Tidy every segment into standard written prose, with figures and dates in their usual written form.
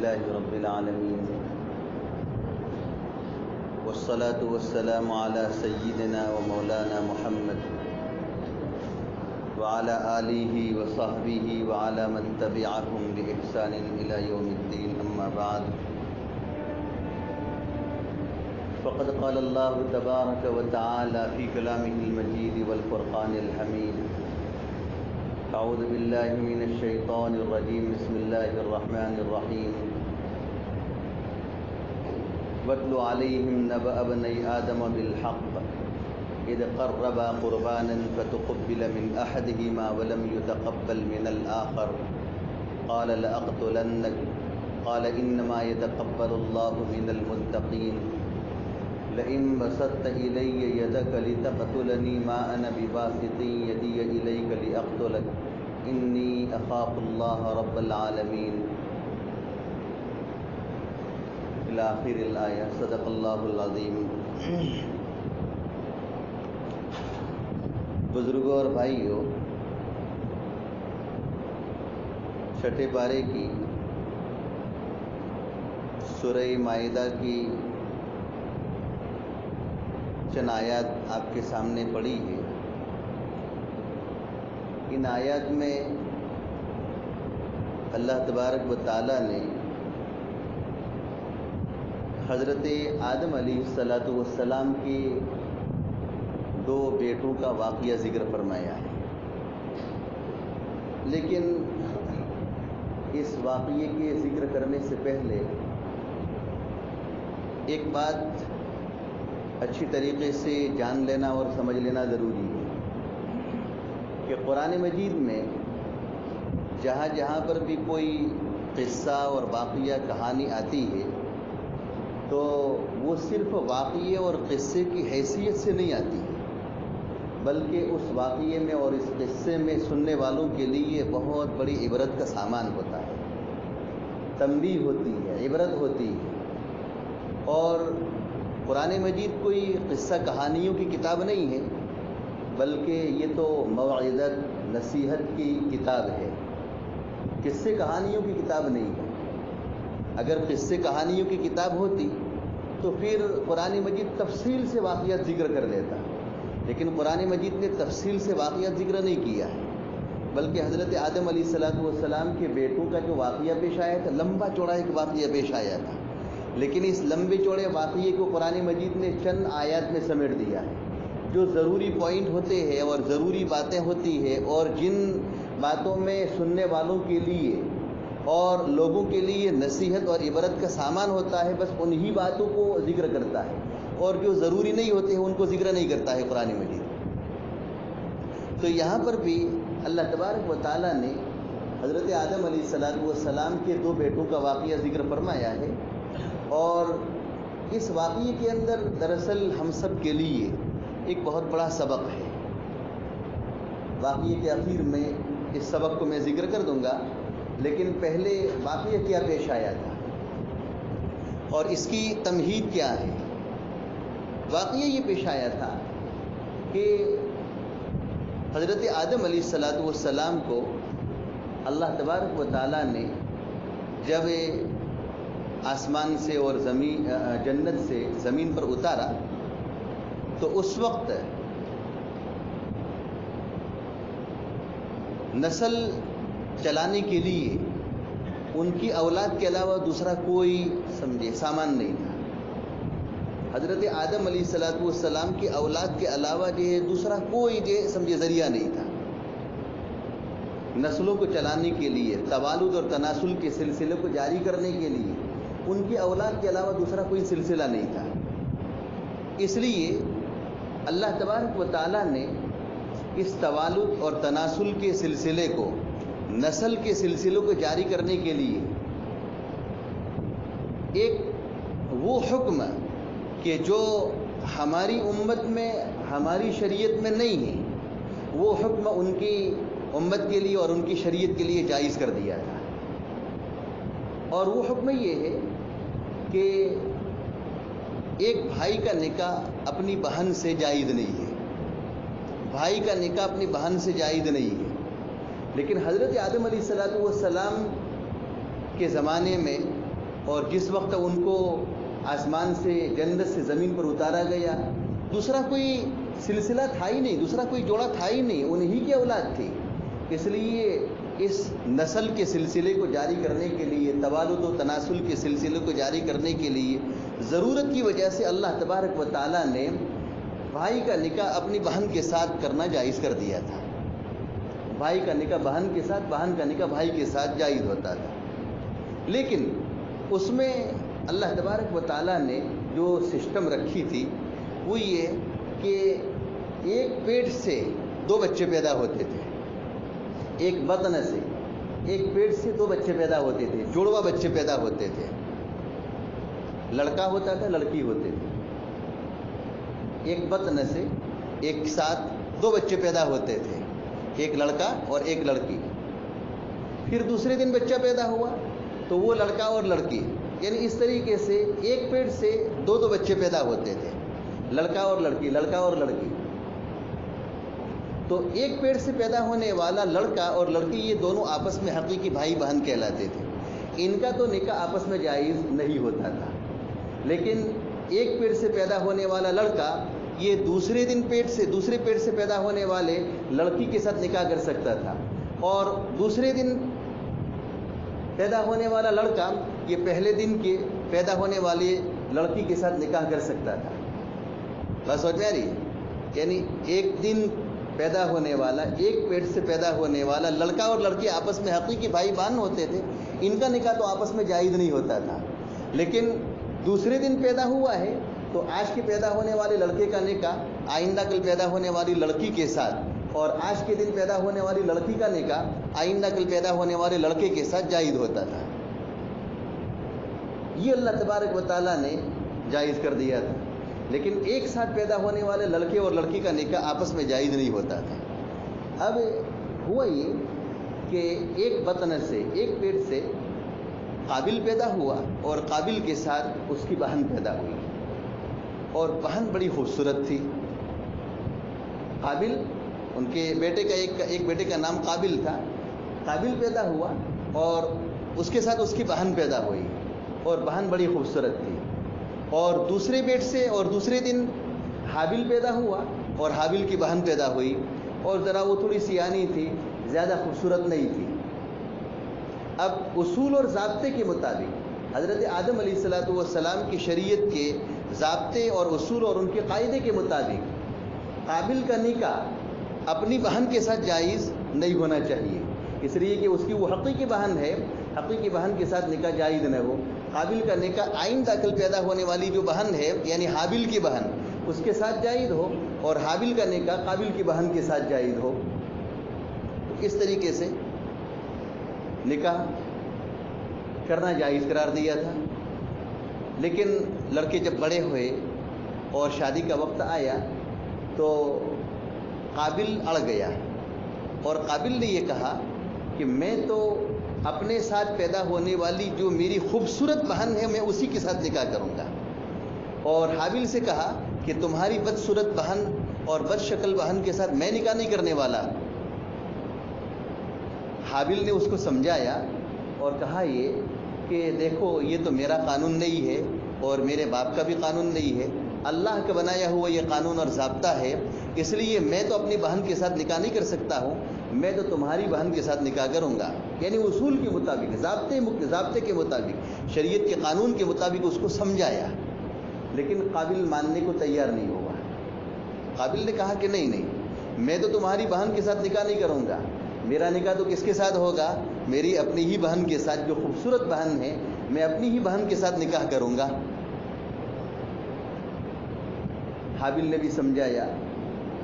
لله رب العالمين والصلاة والسلام على سيدنا ومولانا محمد وعلى آله وصحبه وعلى من تبعهم بإحسان إلى يوم الدين أما بعد فقد قال الله تبارك وتعالى في كلامه المجيد والفرقان الحميد أعوذ بالله من الشيطان الرجيم بسم الله الرحمن الرحيم واتل عليهم نبأ بني آدم بالحق إذ قربا قربانا فتقبل من أحدهما ولم يتقبل من الآخر قال لأقتلنك قال إنما يتقبل الله من المتقين لئن بسطت إلي يدك لتقتلني ما أنا بباسط يدي إليك لأقتلك إني أخاف الله رب العالمين إلى آخر الآية صدق الله العظيم. بزرگوں اور بھائیوں، چھٹے پارے کی سورہ مائدہ کی چند آیات آپ کے سامنے پڑھی ہے. ان آیات میں اللہ تبارک و تعالیٰ نے حضرت آدم علیہ السلام کے دو بیٹوں کا واقعہ ذکر فرمایا ہے، لیکن اس واقعے کے ذکر کرنے سے پہلے ایک بات اچھی طریقے سے جان لینا اور سمجھ لینا ضروری ہے کہ قرآن مجید میں جہاں جہاں پر بھی کوئی قصہ اور واقعہ کہانی آتی ہے تو وہ صرف واقعے اور قصے کی حیثیت سے نہیں آتی ہے، بلکہ اس واقعے میں اور اس قصے میں سننے والوں کے لیے بہت بڑی عبرت کا سامان ہوتا ہے، تنبیہ ہوتی ہے، عبرت ہوتی ہے. اور قرآن مجید کوئی قصہ کہانیوں کی کتاب نہیں ہے، بلکہ یہ تو موعظت نصیحت کی کتاب ہے، قصے کہانیوں کی کتاب نہیں ہے. اگر قصے کہانیوں کی کتاب ہوتی تو پھر قرآن مجید تفصیل سے واقعات ذکر کر دیتا، لیکن قرآن مجید نے تفصیل سے واقعات ذکر نہیں کیا ہے، بلکہ حضرت آدم علیہ السلام کے بیٹوں کا جو واقعہ پیش آیا تھا لمبا چوڑا ایک واقعہ پیش آیا تھا، لیکن اس لمبے چوڑے واقعے کو قرآن مجید نے چند آیات میں سمیٹ دیا ہے. جو ضروری پوائنٹ ہوتے ہیں اور ضروری باتیں ہوتی ہیں اور جن باتوں میں سننے والوں کے لیے اور لوگوں کے لیے نصیحت اور عبرت کا سامان ہوتا ہے، بس انہی باتوں کو ذکر کرتا ہے، اور جو ضروری نہیں ہوتے ہیں ان کو ذکر نہیں کرتا ہے قرآن مجید. تو یہاں پر بھی اللہ تبارک و تعالیٰ نے حضرت آدم علیہ السلام کے دو بیٹوں کا واقعہ ذکر فرمایا ہے، اور اس واقعے کے اندر دراصل ہم سب کے لیے ایک بہت بڑا سبق ہے. واقعے کے آخر میں اس سبق کو میں ذکر کر دوں گا، لیکن پہلے واقعہ کیا پیش آیا تھا اور اس کی تمہید کیا ہے. واقعہ یہ پیش آیا تھا کہ حضرت آدم علیہ السلام کو اللہ تبارک و تعالیٰ نے جب آسمان سے اور جنت سے زمین پر اتارا تو اس وقت نسل چلانے کے لیے ان کی اولاد کے علاوہ دوسرا کوئی سامان نہیں تھا. حضرت آدم علیہ السلام کی اولاد کے علاوہ دوسرا کوئی ذریعہ نہیں تھا نسلوں کو چلانے کے لیے، توالد اور تناسل کے سلسلے کو جاری کرنے کے لیے ان کی اولاد کے علاوہ دوسرا کوئی سلسلہ نہیں تھا. اس لیے اللہ تبارک و تعالیٰ نے اس توالد اور تناسل کے سلسلے کو، نسل کے سلسلوں کو جاری کرنے کے لیے ایک وہ حکم کہ جو ہماری امت میں، ہماری شریعت میں نہیں ہے، وہ حکم ان کی امت کے لیے اور ان کی شریعت کے لیے جائز کر دیا تھا. اور وہ حکم یہ ہے کہ ایک بھائی کا نکاح اپنی بہن سے جائز نہیں ہے، بھائی کا نکاح اپنی بہن سے جائز نہیں ہے. لیکن حضرت آدم علیہ السلام کے زمانے میں اور جس وقت ان کو آسمان سے جنت سے زمین پر اتارا گیا دوسرا کوئی سلسلہ تھا ہی نہیں، دوسرا کوئی جوڑا تھا ہی نہیں، انہی کی اولاد تھی. اس لیے اس نسل کے سلسلے کو جاری کرنے کے لیے، توالد و تناسل کے سلسلے کو جاری کرنے کے لیے ضرورت کی وجہ سے اللہ تبارک و تعالیٰ نے بھائی کا نکاح اپنی بہن کے ساتھ کرنا جائز کر دیا تھا. بھائی کا نکاح بہن کے ساتھ، بہن کا نکاح بھائی کے ساتھ جائز ہوتا تھا. لیکن اس میں اللہ تبارک و تعالیٰ نے جو سسٹم رکھی تھی وہ یہ کہ ایک پیٹ سے 2 بچے پیدا ہوتے تھے. ایک بطن سے، ایک پیٹ سے 2 بچے پیدا ہوتے تھے، جڑوا بچے پیدا ہوتے تھے. لڑکا ہوتا تھا، لڑکی ہوتے تھے. ایک بطن سے ایک ساتھ 2 بچے پیدا ہوتے تھے، ایک لڑکا اور ایک لڑکی. پھر دوسرے دن بچہ پیدا ہوا تو وہ لڑکا اور لڑکی، یعنی اس طریقے سے ایک پیٹ سے 2 بچے پیدا ہوتے تھے، لڑکا اور لڑکی، لڑکا اور لڑکی. تو ایک پیٹ سے پیدا ہونے والا لڑکا اور لڑکی یہ دونوں آپس میں حقیقی بھائی بہن کہلاتے تھے. ان کا تو نکاح آپس میں جائز نہیں ہوتا تھا. لیکن ایک پیٹ سے پیدا ہونے والا لڑکا یہ دوسرے پیٹ سے پیدا ہونے والے لڑکی کے ساتھ نکاح کر سکتا تھا، اور دوسرے دن پیدا ہونے والا لڑکا یہ پہلے دن کے پیدا ہونے والی لڑکی کے ساتھ نکاح کر سکتا تھا. بس سمجھ میں آ رہی ہے؟ یعنی ایک دن پیدا ہونے والا، ایک پیٹ سے پیدا ہونے والا لڑکا اور لڑکی آپس میں حقیقی بھائی بہن ہوتے تھے. ان کا نکاح تو آپس میں جائز نہیں ہوتا تھا. لیکن دوسرے دن پیدا ہوا ہے تو آج کے پیدا ہونے والے لڑکے کا نکاح آئندہ کل پیدا ہونے والی لڑکی کے ساتھ، اور آج کے دن پیدا ہونے والی لڑکی کا نکاح آئندہ کل پیدا ہونے والے لڑکے کے ساتھ جائز ہوتا تھا. یہ اللہ تبارک و تعالیٰ نے جائز کر دیا تھا. لیکن ایک ساتھ پیدا ہونے والے لڑکے اور لڑکی کا نکاح آپس میں جائز نہیں ہوتا تھا. اب ہوا یہ کہ ایک بطن سے، ایک پیٹ سے قابل پیدا ہوا اور قابل کے ساتھ اس کی بہن پیدا ہوئی، اور بہن بڑی خوبصورت تھی. قابل، ان کے بیٹے کا ایک بیٹے کا نام قابل تھا. قابل پیدا ہوا اور اس کے ساتھ اس کی بہن پیدا ہوئی، اور بہن بڑی خوبصورت تھی. اور دوسرے پیٹ سے اور دوسرے دن حابل پیدا ہوا اور حابل کی بہن پیدا ہوئی، اور ذرا وہ تھوڑی سیانی تھی، زیادہ خوبصورت نہیں تھی. اب اصول اور ضابطے کے مطابق حضرت آدم علیہ الصلوۃ والسلام کی شریعت کے ضابطے اور اصول اور ان کے قاعدے کے مطابق قابل کا نکاح اپنی بہن کے ساتھ جائز نہیں ہونا چاہیے، اس لیے کہ اس کی وہ حقیقی بہن ہے، حقیقی بہن کے ساتھ نکاح جائز نہ ہو. قابل کا نکاح آئندہ کل پیدا ہونے والی جو بہن ہے یعنی حابل کی بہن اس کے ساتھ جائز ہو، اور حابل کا نکاح قابل کی بہن کے ساتھ جائز ہو. اس طریقے سے نکاح کرنا جائز قرار دیا تھا. لیکن لڑکے جب بڑے ہوئے اور شادی کا وقت آیا تو قابل اڑ گیا، اور قابل نے یہ کہا کہ میں تو اپنے ساتھ پیدا ہونے والی جو میری خوبصورت بہن ہے میں اسی کے ساتھ نکاح کروں گا. اور حابل سے کہا کہ تمہاری بدصورت بہن اور بد شکل بہن کے ساتھ میں نکاح نہیں کرنے والا. حابل نے اس کو سمجھایا اور کہا یہ کہ دیکھو یہ تو میرا قانون نہیں ہے اور میرے باپ کا بھی قانون نہیں ہے، اللہ کا بنایا ہوا یہ قانون اور ضابطہ ہے، اس لیے میں تو اپنی بہن کے ساتھ نکاح نہیں کر سکتا ہوں، میں تو تمہاری بہن کے ساتھ نکاح کروں گا. یعنی اصول کے مطابق، ضابطے کے مطابق، شریعت کے قانون کے مطابق اس کو سمجھایا. لیکن قابل ماننے کو تیار نہیں ہوا. قابل نے کہا کہ نہیں، میں تو تمہاری بہن کے ساتھ نکاح نہیں کروں گا، میرا نکاح تو کس کے ساتھ ہوگا؟ میری اپنی ہی بہن کے ساتھ، جو خوبصورت بہن ہے میں اپنی ہی بہن کے ساتھ نکاح کروں گا. حابل نے بھی سمجھایا.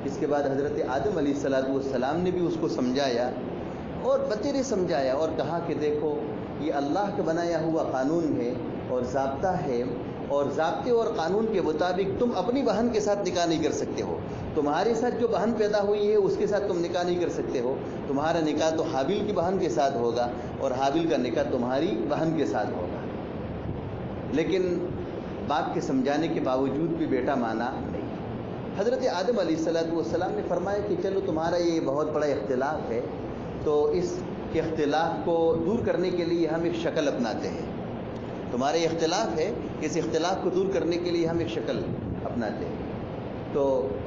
اس کے بعد حضرت آدم علیہ الصلوۃ والسلام نے بھی اس کو سمجھایا اور بتیرے سمجھایا اور کہا کہ دیکھو یہ اللہ کا بنایا ہوا قانون ہے اور ضابطہ ہے، اور ضابطے اور قانون کے مطابق تم اپنی بہن کے ساتھ نکاح نہیں کر سکتے ہو. تمہارے ساتھ جو بہن پیدا ہوئی ہے اس کے ساتھ تم نکاح نہیں کر سکتے ہو. تمہارا نکاح تو حابل کی بہن کے ساتھ ہوگا اور حابل کا نکاح تمہاری بہن کے ساتھ ہوگا. لیکن باپ کے سمجھانے کے باوجود بھی بیٹا مانا نہیں. حضرت آدم علیہ الصلوۃ والسلام نے فرمایا کہ چلو تمہارا یہ بہت بڑا اختلاف ہے، تو اس اختلاف کو دور کرنے کے لیے ہم ایک شکل اپناتے ہیں. تمہارا اختلاف ہے، اس اختلاف کو دور کرنے کے لیے ہم ایک شکل اپناتے ہیں۔ تو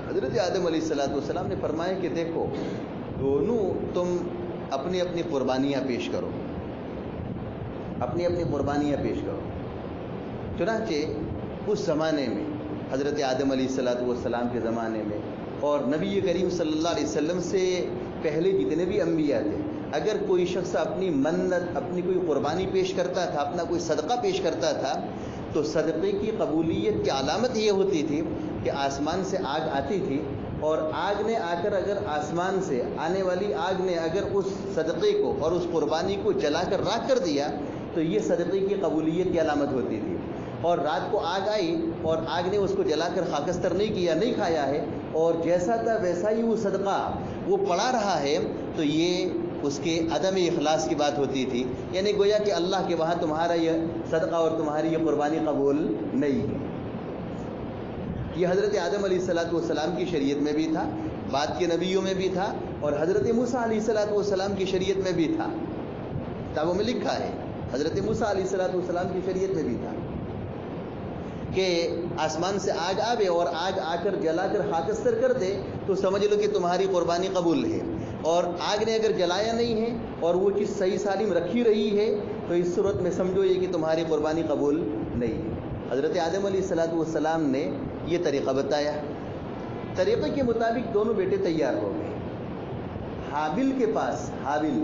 حضرت آدم علیہ السلام نے فرمایا کہ دیکھو دونوں تم اپنی اپنی قربانیاں پیش کرو، اپنی اپنی قربانیاں پیش کرو۔ چنانچہ اس زمانے میں حضرت آدم علیہ السلام کے زمانے میں اور نبی کریم صلی اللہ علیہ وسلم سے پہلے جتنے بھی انبیاء تھے، اگر کوئی شخص اپنی منت، اپنی کوئی قربانی پیش کرتا تھا، اپنا کوئی صدقہ پیش کرتا تھا، تو صدقے کی قبولیت کی علامت یہ ہوتی تھی کہ آسمان سے آگ آتی تھی، اور آگ نے آ کر اگر آسمان سے آنے والی آگ نے اگر اس صدقے کو اور اس قربانی کو جلا کر راکھ کر دیا تو یہ صدقے کی قبولیت کی علامت ہوتی تھی۔ اور رات کو آگ آئی اور آگ نے اس کو جلا کر خاکستر نہیں کیا، نہیں کھایا ہے، اور جیسا تھا ویسا ہی وہ صدقہ وہ پڑا رہا ہے، تو یہ اس کے عدم اخلاص کی بات ہوتی تھی، یعنی گویا کہ اللہ کے وہاں تمہارا یہ صدقہ اور تمہاری یہ قربانی قبول نہیں ہے۔ یہ حضرت آدم علیہ السلام کی شریعت میں بھی تھا، بعد کے نبیوں میں بھی تھا، اور حضرت موسیٰ علیہ السلام کی شریعت میں بھی تھا۔ کتابوں میں لکھا ہے حضرت موسیٰ علیہ السلام کی شریعت میں بھی تھا کہ آسمان سے آگ آوے اور آگ آ کر جلا کر خاکستر کر دے تو سمجھ لو کہ تمہاری قربانی قبول ہے، اور آگ نے اگر جلایا نہیں ہے اور وہ چیز صحیح سالم رکھی رہی ہے تو اس صورت میں سمجھو یہ کہ تمہاری قربانی قبول نہیں ہے۔ حضرت آدم علیہ السلام نے یہ طریقہ بتایا، طریقے کے مطابق دونوں بیٹے تیار ہو گئے۔ حابل کے پاس، حابل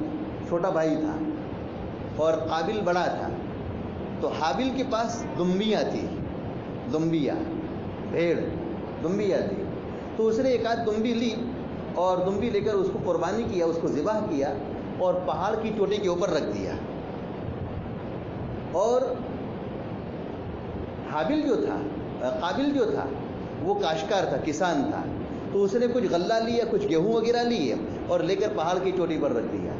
چھوٹا بھائی تھا اور قابل بڑا تھا، تو حابل کے پاس دمبیاں تھی، دمبیا بھیڑ دمبیا تھی، تو اس نے ایک آدھ دمبی لی اور دمبی لے کر اس کو قربانی کیا، اس کو ذبح کیا اور پہاڑ کی چوٹی کے اوپر رکھ دیا۔ اور حابل جو تھا، قابل جو تھا وہ کاشتکار تھا، کسان تھا، تو اس نے کچھ غلہ لیا، کچھ گیہوں وغیرہ لیے اور لے کر پہاڑ کی چوٹی پر رکھ دیا۔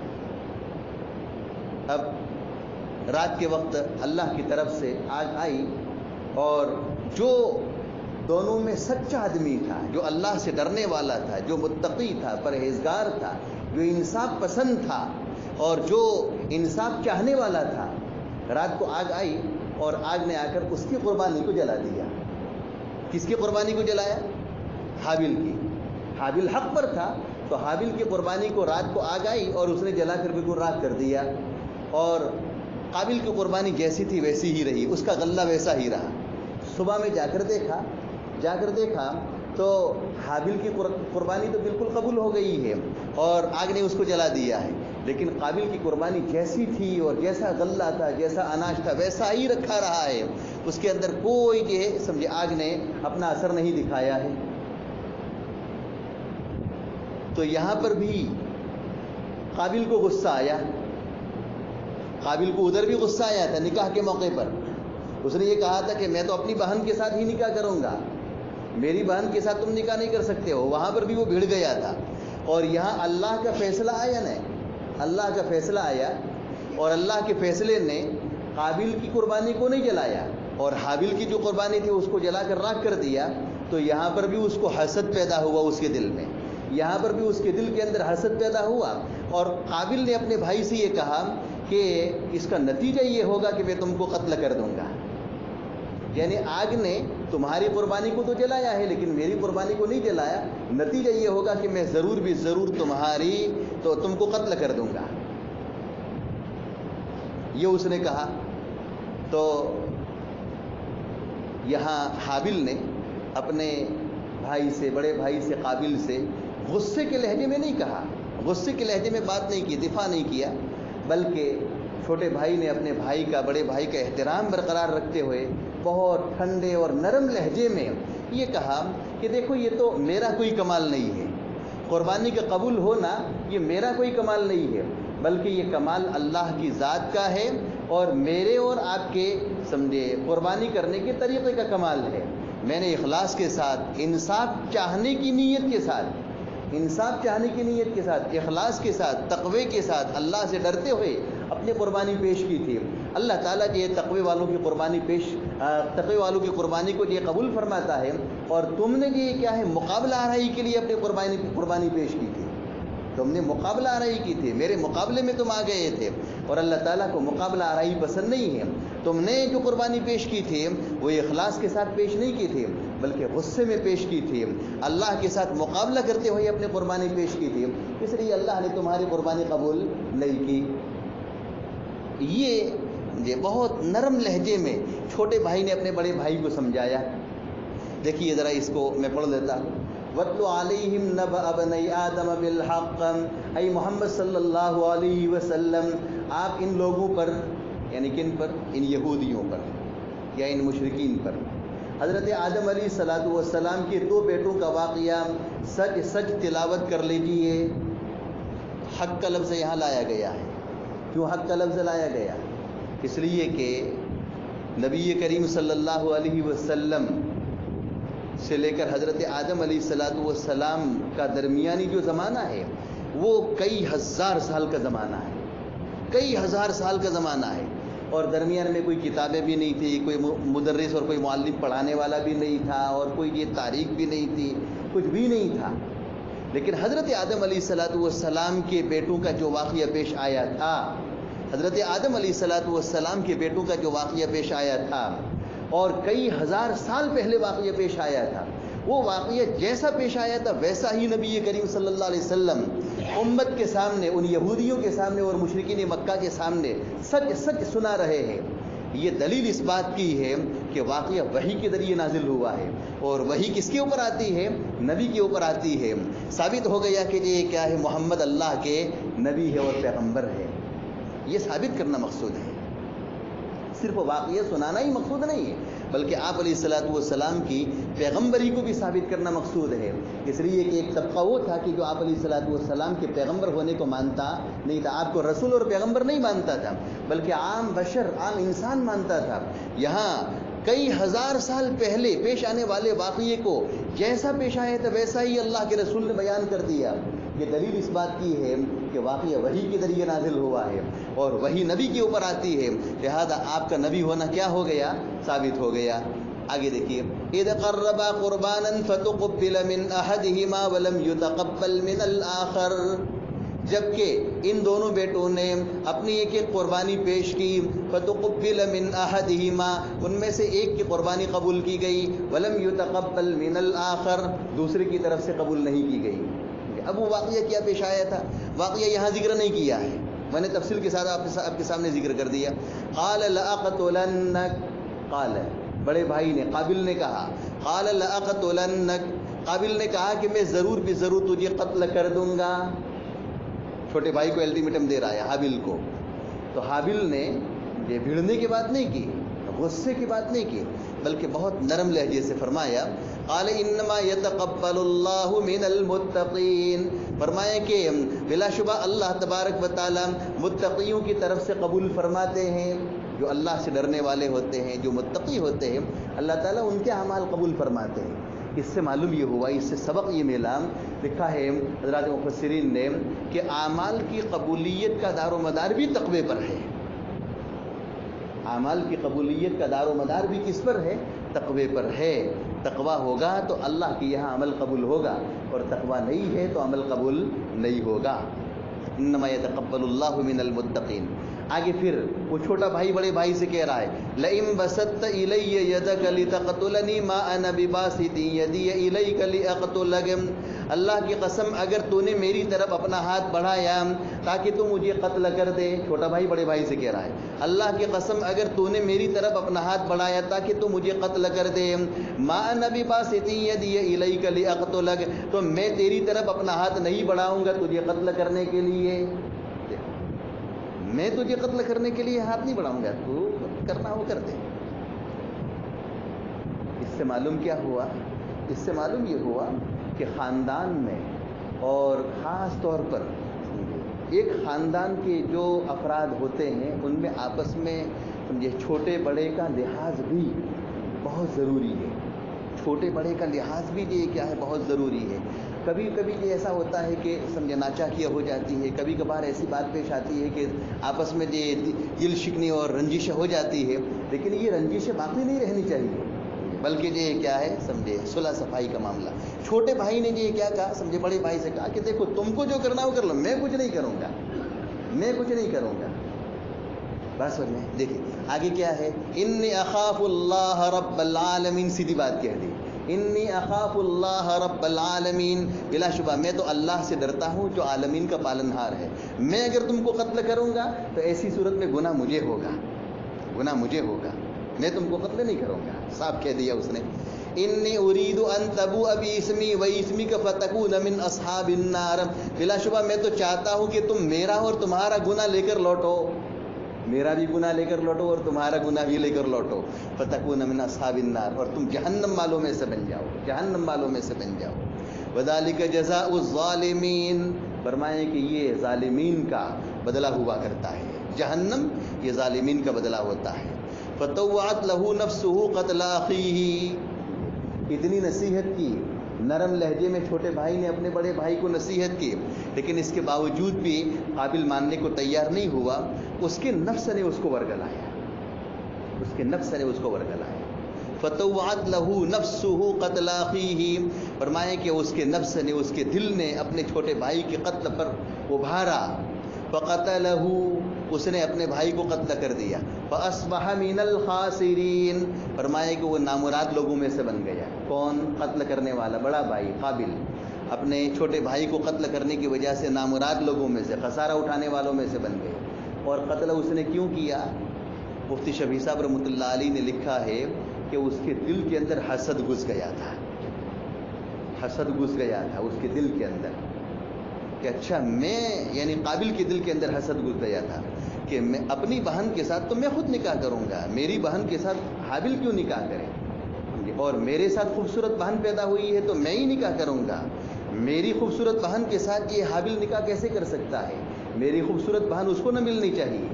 اب رات کے وقت اللہ کی طرف سے آگ آئی اور جو دونوں میں سچا آدمی تھا، جو اللہ سے ڈرنے والا تھا، جو متقی تھا، پرہیزگار تھا، جو انصاف پسند تھا اور جو انصاف چاہنے والا تھا، رات کو آگ آئی اور آگ نے آ کر اس کی قربانی کو جلا دیا۔ کس کی قربانی کو جلایا؟ حابل کی۔ حابل حق پر تھا تو حابل کی قربانی کو رات کو آگ آئی اور اس نے جلا کر بالکل راکھ کر دیا، اور قابل کی قربانی جیسی تھی ویسی ہی رہی، اس کا غلہ ویسا ہی رہا۔ صبح میں جا کر دیکھا تو حابل کی قربانی تو بالکل قبول ہو گئی ہے اور آگ نے اس کو جلا دیا ہے، لیکن قابل کی قربانی جیسی تھی اور جیسا غلہ تھا، جیسا اناج تھا ویسا ہی رکھا رہا ہے، اس کے اندر کوئی جو ہے سمجھے آگ نے اپنا اثر نہیں دکھایا ہے۔ تو یہاں پر بھی قابل کو غصہ آیا، قابل کو ادھر بھی غصہ آیا تھا نکاح کے موقع پر۔ اس نے یہ کہا تھا کہ میں تو اپنی بہن کے ساتھ ہی نکاح کروں گا، میری بہن کے ساتھ تم نکاح نہیں کر سکتے ہو۔ وہاں پر بھی وہ بھڑ گیا تھا، اور یہاں اللہ کا فیصلہ آیا نا، اللہ کا فیصلہ آیا، اور اللہ کے فیصلے نے قابل کی قربانی کو نہیں جلایا اور حابل کی جو قربانی تھی اس کو جلا کر راکھ کر دیا۔ تو یہاں پر بھی اس کو حسد پیدا ہوا اس کے دل میں، یہاں پر بھی اس کے دل کے اندر حسد پیدا ہوا، اور قابل نے اپنے بھائی سے یہ کہا کہ اس کا نتیجہ یہ ہوگا کہ میں تم کو قتل کر دوں گا، یعنی آگ نے تمہاری قربانی کو تو جلایا ہے لیکن میری قربانی کو نہیں جلایا، نتیجہ یہ ہوگا کہ میں ضرور بھی ضرور تم کو قتل کر دوں گا، یہ اس نے کہا۔ تو یہاں حابل نے اپنے بھائی سے، بڑے بھائی سے، قابل سے غصے کے لہجے میں نہیں کہا، غصے کے لہجے میں بات نہیں کی، دفاع نہیں کیا، بلکہ چھوٹے بھائی نے اپنے بھائی کا، بڑے بھائی کا احترام برقرار رکھتے ہوئے بہت ٹھنڈے اور نرم لہجے میں یہ کہا کہ دیکھو یہ تو میرا کوئی کمال نہیں ہے، قربانی کا قبول ہونا یہ میرا کوئی کمال نہیں ہے، بلکہ یہ کمال اللہ کی ذات کا ہے، اور میرے اور آپ کے سمجھے قربانی کرنے کے طریقے کا کمال ہے۔ میں نے اخلاص کے ساتھ، انصاف چاہنے کی نیت کے ساتھ، انصاف چاہنے کی نیت کے ساتھ، اخلاص کے ساتھ، تقوی کے ساتھ، اللہ سے ڈرتے ہوئے اپنی قربانی پیش کی تھی۔ اللہ تعالیٰ جو تقوی والوں کی قربانی کو یہ قبول فرماتا ہے، اور تم نے یہ کیا ہے مقابلہ آرائی کے لیے اپنی قربانی پیش کی تھی۔ تم نے مقابلہ آرائی کی تھی، میرے مقابلے میں تم آ گئے تھے، اور اللہ تعالیٰ کو مقابلہ آرائی پسند نہیں ہے۔ تم نے جو قربانی پیش کی تھی وہ اخلاص کے ساتھ پیش نہیں کی تھی، بلکہ غصے میں پیش کی تھی، اللہ کے ساتھ مقابلہ کرتے ہوئے اپنی قربانی پیش کی تھی، اس لیے اللہ نے تمہاری قربانی قبول نہیں کی۔ یہ بہت نرم لہجے میں چھوٹے بھائی نے اپنے بڑے بھائی کو سمجھایا۔ دیکھیے ذرا اس کو میں پڑھ لیتا ہوں۔ وَاتْلُ عَلَيْهِمْ نَبَأَ بَنِي آدَمَ بِالْحَقِّ، اے محمد صلی اللہ علیہ وسلم آپ ان لوگوں پر، یعنی کن پر؟ ان یہودیوں پر یا ان مشرکین پر، حضرت آدم علیہ السلام کے 2 بیٹوں کا واقعہ سچ سچ تلاوت کر لیجیے۔ حق کا لفظ یہاں لایا گیا ہے۔ کیوں حق کا لفظ لایا گیا؟ اس لیے کہ نبی کریم صلی اللہ علیہ وسلم سے لے کر حضرت آدم علیہ السلام کا درمیانی جو زمانہ ہے وہ کئی ہزار سال کا زمانہ ہے، کئی ہزار سال کا زمانہ ہے، اور درمیان میں کوئی کتابیں بھی نہیں تھی، کوئی مدرس اور کوئی معلم پڑھانے والا بھی نہیں تھا، اور کوئی یہ تاریخ بھی نہیں تھی، کچھ بھی نہیں تھا۔ لیکن حضرت آدم علیہ السلام کے بیٹوں کا جو واقعہ پیش آیا تھا، حضرت آدم علیہ السلام کے بیٹوں کا جو واقعہ پیش آیا تھا، اور کئی ہزار سال پہلے واقعہ پیش آیا تھا، وہ واقعہ جیسا پیش آیا تھا ویسا ہی نبی کریم صلی اللہ علیہ وسلم امت کے سامنے، ان یہودیوں کے سامنے اور مشرکین مکہ کے سامنے سچ سچ سنا رہے ہیں۔ یہ دلیل اس بات کی ہے کہ واقعہ وحی کے ذریعے نازل ہوا ہے، اور وحی کس کے اوپر آتی ہے؟ نبی کے اوپر آتی ہے۔ ثابت ہو گیا کہ یہ کیا ہے؟ محمد اللہ کے نبی ہے اور پیغمبر ہے، یہ ثابت کرنا مقصود ہے۔ صرف واقعہ سنانا ہی مقصود نہیں ہے، بلکہ آپ علیہ السلام کی پیغمبری کو بھی ثابت کرنا مقصود ہے۔ اس لیے کہ ایک طبقہ وہ تھا کہ جو آپ علیہ السلام کے پیغمبر ہونے کو مانتا نہیں تھا، آپ کو رسول اور پیغمبر نہیں مانتا تھا، بلکہ عام بشر، عام انسان مانتا تھا۔ یہاں کئی ہزار سال پہلے پیش آنے والے واقعے کو جیسا پیش آیا تھا ویسا ہی اللہ کے رسول نے بیان کر دیا۔ یہ دلیل اس بات کی ہے کہ واقعہ وحی کے ذریعے نازل ہوا ہے، اور وہی نبی کے اوپر آتی ہے، لہذا آپ کا نبی ہونا کیا ہو گیا؟ ثابت ہو گیا۔ آگے دیکھیے، اذ قربا قربانا فتقبل من احدهما ولم يتقبل من الاخر، جبکہ ان دونوں بیٹوں نے اپنی ایک ایک قربانی پیش کی، فتقبل من احدهما، ان میں سے ایک کی قربانی قبول کی گئی، ولم يتقبل من الاخر، دوسرے کی طرف سے قبول نہیں کی گئی۔ اب وہ واقعہ کیا پیش آیا تھا؟ واقعہ یہاں ذکر نہیں کیا ہے، میں نے تفصیل کے ساتھ آپ کے سامنے ذکر کر دیا۔ قال لأقتلنک، قال بڑے بھائی نے، قابل نے کہا، قال لأقتلنک، قابل نے کہا کہ میں ضرور بھی ضرور تجھے قتل کر دوں گا۔ چھوٹے بھائی کو الٹیمیٹم دے رہا ہے حابل کو۔ تو حابل نے یہ بھیڑنے کی بات نہیں کی، غصے کی بات نہیں کی، بلکہ بہت نرم لہجے سے فرمایا، قال انما يتقبل اللہ من المتقین، فرمایا کہ بلا شبہ اللہ تبارک و تعالی متقیوں کی طرف سے قبول فرماتے ہیں۔ جو اللہ سے ڈرنے والے ہوتے ہیں، جو متقی ہوتے ہیں، اللہ تعالیٰ ان کے اعمال قبول فرماتے ہیں۔ اس سے معلوم یہ ہوا، اس سے سبق یہ ملا، لکھا ہے حضرات مفسرین نے کہ اعمال کی قبولیت کا دار و مدار بھی تقوی پر ہے۔ اعمال کی قبولیت کا دار و مدار بھی کس پر ہے؟ تقوی پر ہے۔ تقوی ہوگا تو اللہ کے یہاں عمل قبول ہوگا، اور تقوی نہیں ہے تو عمل قبول نہیں ہوگا۔ انما يتقبل اللہ من المتقین۔ آگے پھر وہ چھوٹا بھائی بڑے بھائی سے کہہ رہا ہے، لئن بسطت الی یدک لتقتلنی ما انا بباسط یدی الیک لاقتلک، اللہ کی قسم اگر تو نے میری طرف اپنا ہاتھ بڑھایا تاکہ تو مجھے قتل کر دے، چھوٹا بھائی بڑے بھائی سے کہہ رہا ہے، اللہ کی قسم اگر تو نے میری طرف اپنا ہاتھ بڑھایا تاکہ تو مجھے قتل کر دے، ما انا بباسط یدی الیک لاقتلک، تو میں تیری طرف اپنا ہاتھ نہیں بڑھاؤں گا تجھے قتل کرنے کے لیے، میں تجھے قتل کرنے کے لیے ہاتھ نہیں بڑھاؤں گا، تو کرنا ہو کر دے۔ اس سے معلوم کیا ہوا؟ اس سے معلوم یہ ہوا کہ خاندان میں، اور خاص طور پر ایک خاندان کے جو افراد ہوتے ہیں ان میں آپس میں سمجھے چھوٹے بڑے کا لحاظ بھی بہت ضروری ہے۔ چھوٹے بڑے کا لحاظ بھی یہ کیا ہے؟ بہت ضروری ہے۔ کبھی کبھی یہ ایسا ہوتا ہے کہ سمجھے ناچاکیہ ہو جاتی ہے، کبھی کبھار ایسی بات پیش آتی ہے کہ آپس میں یہ دل شکنی اور رنجش ہو جاتی ہے، لیکن یہ رنجش باقی نہیں رہنی چاہیے۔ بلکہ یہ کیا ہے سمجھے صلح صفائی کا معاملہ. چھوٹے بھائی نے یہ کیا کہا سمجھے بڑے بھائی سے کہا کہ دیکھو تم کو جو کرنا وہ کر لو, میں کچھ نہیں کروں گا, میں کچھ نہیں کروں گا. بات سمجھ میں دیکھیں آگے کیا ہے, انی اخاف اللہ رب العالمین, سیدھی بات کہہ دی, انی اخاف اللہ رب العالمین, بلا شبہ میں تو اللہ سے ڈرتا ہوں جو عالمین کا پالنہار ہے. میں اگر تم کو قتل کروں گا تو ایسی صورت میں گناہ مجھے ہوگا, گناہ مجھے ہوگا, میں تم کو قتل نہیں کروں گا. صاحب کہہ دیا اس نے, انی ارید ان تبوء باسمی و اسمک فتکون من اصحاب النار, بلا شبہ میں تو چاہتا ہوں کہ تم میرا اور تمہارا گناہ لے کر لوٹو, میرا بھی گناہ لے کر لوٹو اور تمہارا گناہ بھی لے کر لوٹو. فتکون من اصحاب النار, اور تم جہنم والوں میں سے بن جاؤ, جہنم والوں میں سے بن جاؤ. وذالک جزاء الظالمین, فرمائیں کہ یہ ظالمین کا بدلہ ہوا کرتا ہے, جہنم یہ ظالمین کا بدلہ ہوتا ہے. فطوعت له نفسه قتل اخیہ, اتنی نصیحت کی, نرم لہجے میں چھوٹے بھائی نے اپنے بڑے بھائی کو نصیحت کی, لیکن اس کے باوجود بھی قابل ماننے کو تیار نہیں ہوا. اس کے نفس نے اس کو ورگلایا, اس کے نفس نے اس کو ورگلایا. فطوعت له نفسه قتل اخیہ, فرمائے کہ اس کے نفس نے, اس کے دل نے اپنے چھوٹے بھائی کے قتل پر ابھارا. فقتلہ, اس نے اپنے بھائی کو قتل کر دیا. فاصبح من الخاسرین, فرمائے کہ وہ نامراد لوگوں میں سے بن گیا. کون؟ قتل کرنے والا بڑا بھائی قابل, اپنے چھوٹے بھائی کو قتل کرنے کی وجہ سے نامراد لوگوں میں سے, خسارہ اٹھانے والوں میں سے بن گئے. اور قتل اس نے کیوں کیا؟ مفتی شفیع صاحب رحمۃ اللہ علیہ نے لکھا ہے کہ اس کے دل کے اندر حسد گھس گیا تھا, حسد گھس گیا تھا اس کے دل کے اندر, کہ اچھا میں, یعنی قابل کے دل کے اندر حسد گھس گیا تھا کہ میں اپنی بہن کے ساتھ تو میں خود نکاح کروں گا, میری بہن کے ساتھ حابل کیوں نکاح کرے, اور میرے ساتھ خوبصورت بہن پیدا ہوئی ہے تو میں ہی نکاح کروں گا. میری خوبصورت بہن کے ساتھ یہ حابل نکاح کیسے کر سکتا ہے, میری خوبصورت بہن اس کو نہ ملنی چاہیے.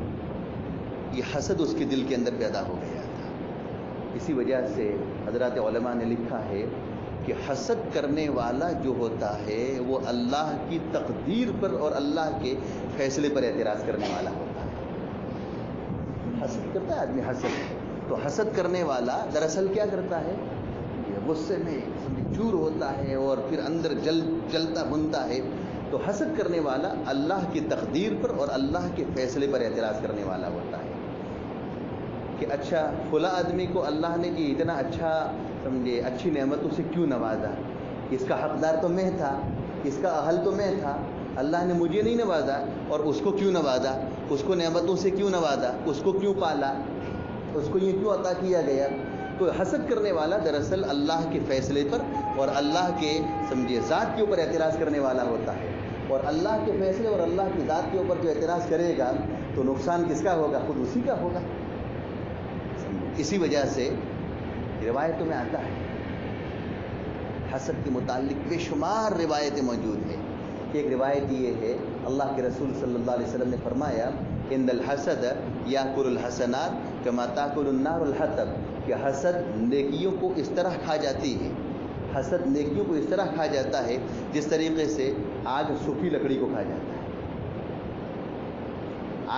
یہ حسد اس کے دل کے اندر پیدا ہو گیا تھا. اسی وجہ سے حضرات علماء نے لکھا ہے کہ حسد کرنے والا جو ہوتا ہے وہ اللہ کی تقدیر پر اور اللہ کے فیصلے پر اعتراض کرنے والا ہوتا ہے. حسد کرتا ہے آدمی, حسد, تو حسد کرنے والا دراصل کیا کرتا ہے, یہ غصے میں چور ہوتا ہے اور پھر اندر جلتا بنتا ہے. تو حسد کرنے والا اللہ کی تقدیر پر اور اللہ کے فیصلے پر اعتراض کرنے والا ہوتا ہے کہ اچھا فلاں آدمی کو اللہ نے کہ اتنا اچھا سمجھے اچھی نعمتوں سے کیوں نوازا, اس کا حقدار تو میں تھا, اس کا اہل تو میں تھا, اللہ نے مجھے نہیں نوازا, اور اس کو کیوں نوازا, اس کو نعمتوں سے کیوں نوازا, اس کو کیوں پالا, اس کو یہ کیوں عطا کیا گیا. تو حسد کرنے والا دراصل اللہ کے فیصلے پر اور اللہ کے سمجھے ذات کے اوپر اعتراض کرنے والا ہوتا ہے. اور اللہ کے فیصلے اور اللہ کی ذات کے اوپر جو اعتراض کرے گا تو نقصان کس کا ہوگا, خود اسی کا ہوگا. اسی وجہ سے روایتوں میں آتا ہے, حسد کے متعلق بے شمار روایتیں موجود ہیں. ایک روایت یہ ہے, اللہ کے رسول صلی اللہ علیہ وسلم نے فرمایا ان الحسد یاکل الحسنات کما تاکل النار الحطب, کہ حسد نیکیوں کو اس طرح کھا جاتی ہے, حسد نیکیوں کو اس طرح کھا جاتا ہے جس طریقے سے آگ سوکھی لکڑی کو کھا جاتا ہے.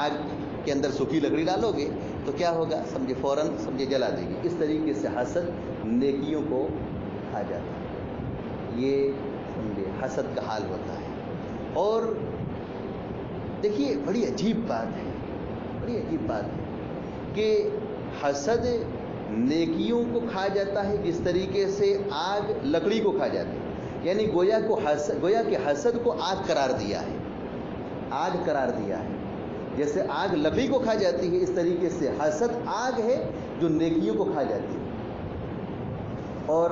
آگ کے اندر سوکھی لکڑی ڈالو گے تو کیا ہوگا, سمجھے فوراً سمجھے جلا دے گی. اس طریقے سے حسد نیکیوں کو کھا جاتا ہے. یہ سمجھے حسد کا حال ہوتا ہے. اور دیکھیے بڑی عجیب بات ہے, بڑی عجیب بات ہے کہ حسد نیکیوں کو کھا جاتا ہے جس طریقے سے آگ لکڑی کو کھا جاتی ہے. یعنی گویا کہ حسد کو آگ قرار دیا ہے, آگ قرار دیا ہے. جیسے آگ لکڑی کو کھا جاتی ہے اس طریقے سے حسد آگ ہے جو نیکیوں کو کھا جاتی ہے. اور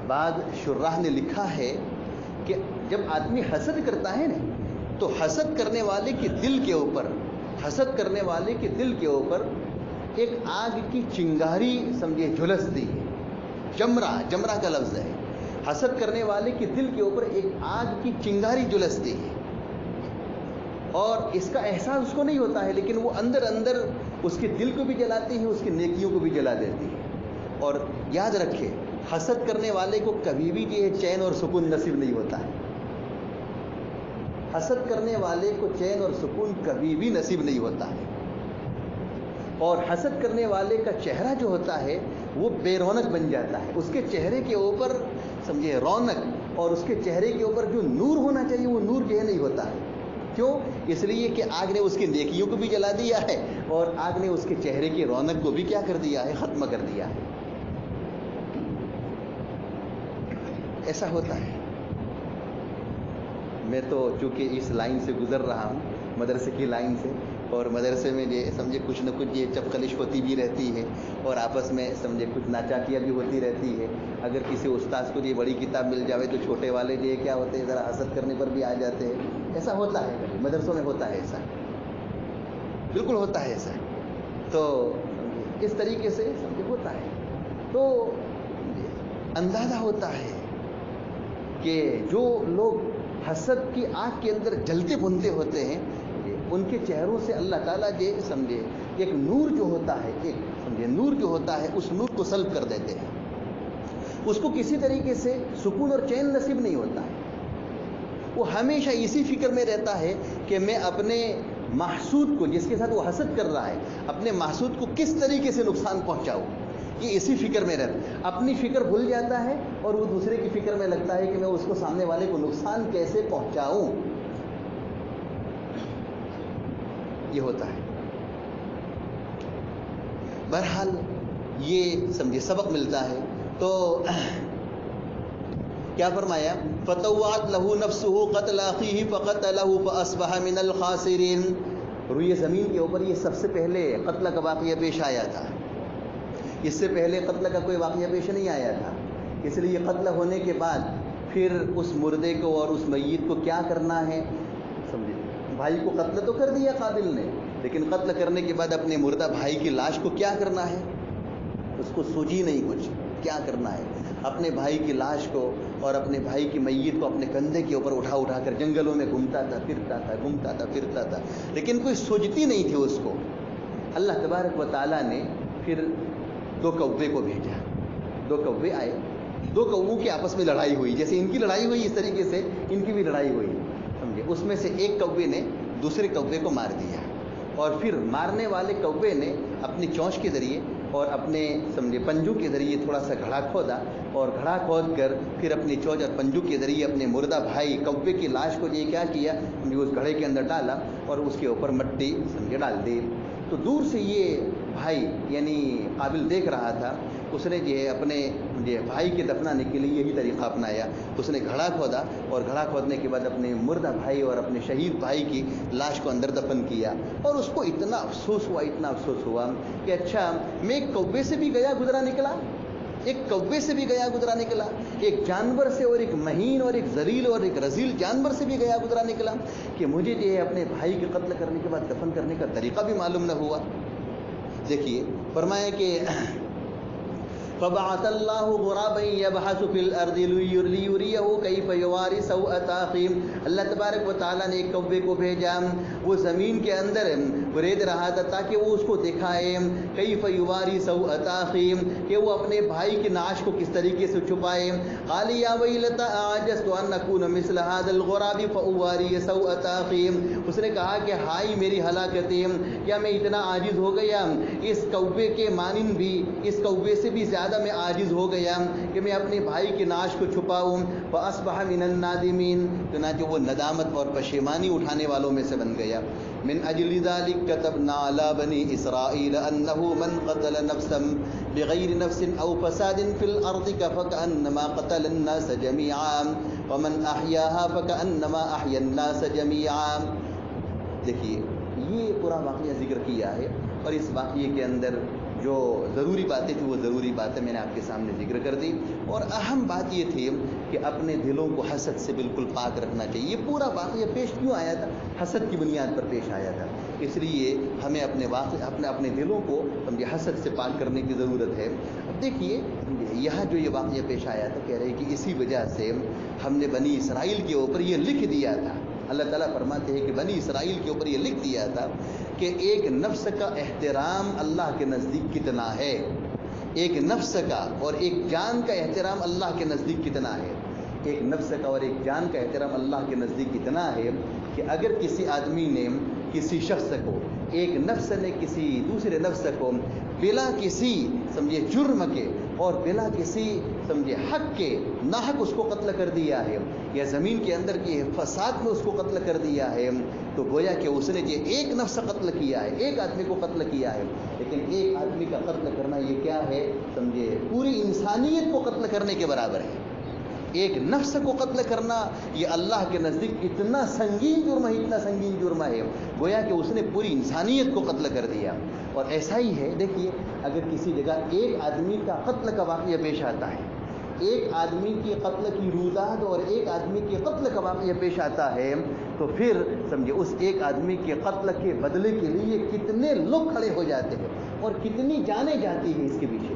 بعض شراح نے لکھا ہے کہ جب آدمی حسد کرتا ہے نا تو حسد کرنے والے کے دل کے اوپر, حسد کرنے والے کے دل کے اوپر ایک آگ کی چنگاری سمجھے جھلستی ہے. جمرہ کا لفظ ہے. حسد کرنے والے کے دل کے اوپر ایک آگ کی چنگاری جھلستی ہے, اور اس کا احساس اس کو نہیں ہوتا ہے, لیکن وہ اندر اندر اس کے دل کو بھی جلاتی ہے, اس کی نیکیوں کو بھی جلا دیتی ہے. اور یاد رکھے حسد کرنے والے کو کبھی بھی یہ چین اور سکون نصیب نہیں ہوتا ہے. حسد کرنے والے کو چین اور سکون کبھی بھی نصیب نہیں ہوتا ہے. اور حسد کرنے والے کا چہرہ جو ہوتا ہے وہ بے رونق بن جاتا ہے. اس کے چہرے کے اوپر سمجھے رونق اور اس کے چہرے کے اوپر جو نور ہونا چاہیے وہ نور جو ہے نہیں ہوتا ہے. کیوں؟ اس لیے کہ آگ نے اس کی نیکیوں کو بھی جلا دیا ہے اور آگ نے اس کے چہرے کی رونق کو بھی کیا کر دیا ہے؟ ختم کر دیا ہے. ایسا ہوتا ہے. میں تو چونکہ اس لائن سے گزر رہا ہوں، مدرسے کی لائن سے، اور مدرسے میں یہ سمجھے کچھ نہ کچھ یہ چپقلش ہوتی بھی رہتی ہے اور آپس میں سمجھے کچھ ناچاکیاں بھی ہوتی رہتی ہے. اگر کسی استاذ کو یہ بڑی کتاب مل جاوے تو چھوٹے والے جو کیا ہوتے ہیں ذرا حسد کرنے پر بھی آ جاتے ہیں. ایسا ہوتا ہے، مدرسوں میں ہوتا ہے ایسا، بالکل ہوتا ہے ایسا. تو اس طریقے سے سمجھے ہوتا ہے. تو اندازہ ہوتا ہے کہ جو لوگ حسد کی آگ کے اندر جلتے بھنتے ہوتے ہیں ان کے چہروں سے اللہ تعالیٰ یہ سمجھے ایک نور جو ہوتا ہے، ایک سمجھے نور جو ہوتا ہے اس نور کو سلب کر دیتے ہیں. اس کو کسی طریقے سے سکون اور چین نصیب نہیں ہوتا ہے. وہ ہمیشہ اسی فکر میں رہتا ہے کہ میں اپنے محسود کو، جس کے ساتھ وہ حسد کر رہا ہے، اپنے محسود کو کس طریقے سے نقصان پہنچاؤں. یہ اسی فکر میں رہتا ہے. اپنی فکر بھول جاتا ہے اور وہ دوسرے کی فکر میں لگتا ہے کہ میں اس کو سامنے والے کو نقصان کیسے پہنچاؤں. یہ ہوتا ہے. بہرحال یہ سمجھے سبق ملتا ہے. تو کیا فرمایا؟ فطوعت له نفسه قتل اخيه فقتله فاصبح من الخاسرین. روئے زمین کے اوپر یہ سب سے پہلے قتل کا واقعہ پیش آیا تھا. اس سے پہلے قتل کا کوئی واقعہ پیش نہیں آیا تھا. اس لیے قتل ہونے کے بعد پھر اس مردے کو اور اس میت کو کیا کرنا ہے سمجھے. بھائی کو قتل تو کر دیا قاتل نے، لیکن قتل کرنے کے بعد اپنے مردہ بھائی کی لاش کو کیا کرنا ہے اس کو سوچی نہیں کچھ کیا کرنا ہے. اپنے بھائی کی لاش کو اور اپنے بھائی کی میت کو اپنے کندھے کے اوپر اٹھا اٹھا کر جنگلوں میں گھومتا تھا، پھرتا تھا، گھومتا تھا، پھرتا تھا، لیکن کوئی سوچتی نہیں تھی اس کو. اللہ تبارک و تعالیٰ نے پھر 2 کوے کو بھیجا. 2 کوے آئے، 2 کووں کی آپس میں لڑائی ہوئی. جیسے ان کی لڑائی ہوئی اس طریقے سے ان کی بھی لڑائی ہوئی سمجھے. اس میں سے ایک کوے نے دوسرے کوے کو مار دیا اور پھر مارنے والے کوے نے اپنی چونچ کے ذریعے اور اپنے سمجھے پنجوں کے ذریعے تھوڑا سا گھڑا کھودا اور گھڑا کھود کر پھر اپنی چونچ اور پنجوں کے ذریعے اپنے مردہ بھائی کوے کی لاش کو یہ کیا کیا اس گھڑے کے اندر ڈالا اور اس کے اوپر مٹی سمجھے ڈال دی. تو دور سے یہ بھائی یعنی قابل دیکھ رہا تھا. اس نے جو ہے اپنے بھائی کے دفنانے کے لیے یہی طریقہ اپنایا. اس نے گھڑا کھودا اور گھڑا کھودنے کے بعد اپنے مردہ بھائی اور اپنے شہید بھائی کی لاش کو اندر دفن کیا. اور اس کو اتنا افسوس ہوا، اتنا افسوس ہوا کہ اچھا میں ایک کوے سے بھی گیا گزرا نکلا، ایک کوے سے بھی گیا گزرا نکلا، ایک جانور سے اور ایک مہین اور ایک ذلیل اور ایک رذیل جانور سے بھی گیا گزرا نکلا کہ مجھے جو ہے اپنے بھائی کے قتل کرنے کے بعد دفن کرنے کا طریقہ بھی معلوم نہ ہوا. دیکھیے فرمایا کہ فبعث اللہ غرابا یبحث فی الارض لیریہ کیف یواری سوءۃ اخیہ. اللہ تبارک و تعالیٰ نے ایک کوے کو بھیجا، وہ زمین کے اندر ریت رہا تھا تاکہ وہ اس کو دکھائے کیف یواری سوءۃ اخیہ کہ وہ اپنے بھائی کی نعش کو کس طریقے سے چھپائے. قال یا ویلتى اعجزت ان اکون مثل هذا الغراب فاواری سوءۃ اخیہ. اس نے کہا کہ ہائی میری ہلاکت ہے، کیا میں اتنا عاجز ہو گیا اس کوے کے مانند بھی، اس کوے سے بھی زیادہ میں عاجز ہو گیا کہ میں اپنے بھائی کی نعش کو چھپاؤں. فاصبح من النادمین. چنانچہ وہ ندامت اور پشیمانی اٹھانے والوں میں سے بن گیا. من اجل ذلك كتبنا على بني اسرائيل انه من قتل نفسا بغير نفس او فساد في الارض فكانما قتل الناس جميعا ومن احياها فكانما احيا الناس جميعا. دیکھیے یہ پورا واقعہ ذکر کیا ہے اور اس واقعے کے اندر جو ضروری باتیں تھیں وہ ضروری باتیں میں نے آپ کے سامنے ذکر کر دی. اور اہم بات یہ تھی کہ اپنے دلوں کو حسد سے بالکل پاک رکھنا چاہیے. یہ پورا واقعہ پیش کیوں آیا تھا؟ حسد کی بنیاد پر پیش آیا تھا. اس لیے ہمیں اپنے دلوں کو حسد سے پاک کرنے کی ضرورت ہے. اب دیکھیے یہاں جو یہ واقعہ پیش آیا تھا کہہ رہے کہ اسی وجہ سے ہم نے بنی اسرائیل کے اوپر یہ لکھ دیا تھا. اللہ تعالیٰ فرماتے ہیں کہ بنی اسرائیل کے اوپر یہ لکھ دیا تھا کہ ایک نفس کا احترام اللہ کے نزدیک کتنا ہے، ایک نفس کا اور ایک جان کا احترام اللہ کے نزدیک کتنا ہے. ایک نفس کا اور ایک جان کا احترام اللہ کے نزدیک کتنا ہے کہ اگر کسی آدمی نے کسی شخص کو، ایک نفس نے کسی دوسرے نفس کو بلا کسی سمجھے جرم کے اور بلا کسی سمجھے حق کے ناحق اس کو قتل کر دیا ہے، یا زمین کے اندر کی فساد میں اس کو قتل کر دیا ہے، تو گویا کہ اس نے یہ ایک نفس قتل کیا ہے، ایک آدمی کو قتل کیا ہے، لیکن ایک آدمی کا قتل کرنا یہ کیا ہے سمجھے، پوری انسانیت کو قتل کرنے کے برابر ہے۔ ایک نفس کو قتل کرنا یہ اللہ کے نزدیک اتنا سنگین جرم ہے، اتنا سنگین جرم ہے، گویا کہ اس نے پوری انسانیت کو قتل کر دیا۔ اور ایسا ہی ہے، دیکھیے اگر کسی جگہ ایک آدمی کا قتل کا واقعہ پیش آتا ہے، ایک آدمی کی قتل کی روداد اور ایک آدمی کے قتل کا واقعہ پیش آتا ہے، تو پھر سمجھے اس ایک آدمی کے قتل کے بدلے کے لیے کتنے لوگ کھڑے ہو جاتے ہیں اور کتنی جانیں جاتی ہیں اس کے پیچھے۔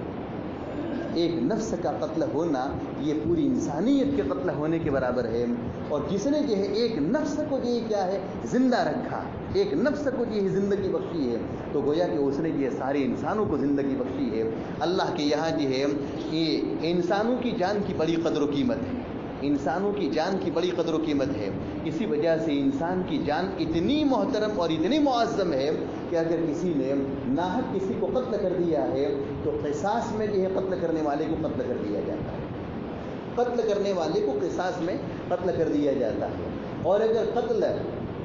ایک نفس کا قتل ہونا یہ پوری انسانیت کے قتل ہونے کے برابر ہے، اور جس نے جو ہے ایک نفس کو جو کیا ہے زندہ رکھا، ایک نفس کو جو ہے زندگی بخشی ہے، تو گویا کہ اس نے یہ سارے انسانوں کو زندگی بخشی ہے۔ اللہ کے یہاں جو ہے یہ انسانوں کی جان کی بڑی قدر و قیمت ہے، انسانوں کی جان کی بڑی قدر و قیمت ہے۔ اسی وجہ سے انسان کی جان اتنی محترم اور اتنی معظم ہے کہ اگر کسی نے ناحق کسی کو قتل کر دیا ہے تو قصاص میں جو ہے قتل کرنے والے کو قتل کر دیا جاتا ہے، قتل کرنے والے کو قصاص میں قتل کر دیا جاتا ہے۔ اور اگر قتل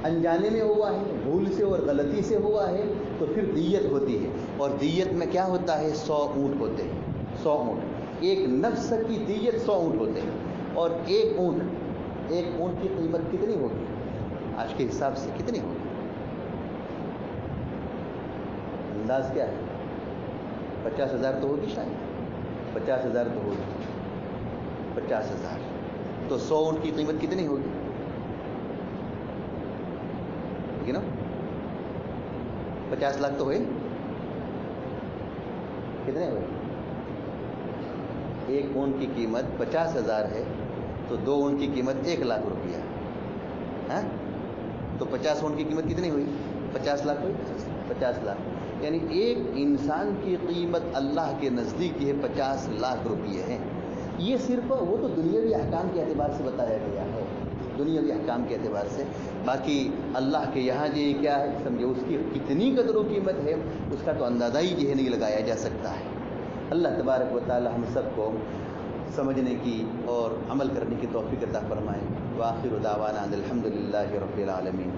انجانے میں ہوا ہے، بھول سے اور غلطی سے ہوا ہے، تو پھر دیت ہوتی ہے، اور دیت میں کیا ہوتا ہے 100 اونٹ ہوتے ہیں، 100 اونٹ، ایک نفس کی دیت 100 اونٹ ہوتے ہیں۔ اور ایک اونٹ کی قیمت کتنی ہوگی آج کے حساب سے، کتنی ہوگی؟ انداز کیا ہے؟ 50,000 تو ہوگی شاید، 50,000 تو ہوگی، 50,000 تو 100 اونٹ کی قیمت کتنی ہوگی؟ ٹھیک ہے نا، 50 لاکھ تو ہوئے، کتنے ہوئے؟ ایک اونٹ کی قیمت 50,000 ہے تو 2 اونٹ کی قیمت 1 لاکھ روپیہ ہے، تو 50 اونٹ کی قیمت کتنی ہوئی؟ 50 لاکھ ہوئی، 50 لاکھ، یعنی ایک انسان کی قیمت اللہ کے نزدیک یہ 50 لاکھ روپیے ہیں۔ یہ صرف وہ تو دنیاوی احکام کے اعتبار سے بتایا گیا ہے، دنیاوی احکام کے اعتبار سے، باقی اللہ کے یہاں جو کیا ہے سمجھے اس کی کتنی قدر و قیمت ہے اس کا تو اندازہ ہی جو ہے نہیں لگایا جا سکتا ہے۔ اللہ تبارک و تعالی ہم سب کو سمجھنے کی اور عمل کرنے کی توفیق عطا فرمائے۔ وآخر دعوانا الحمدللہ رب العالمین۔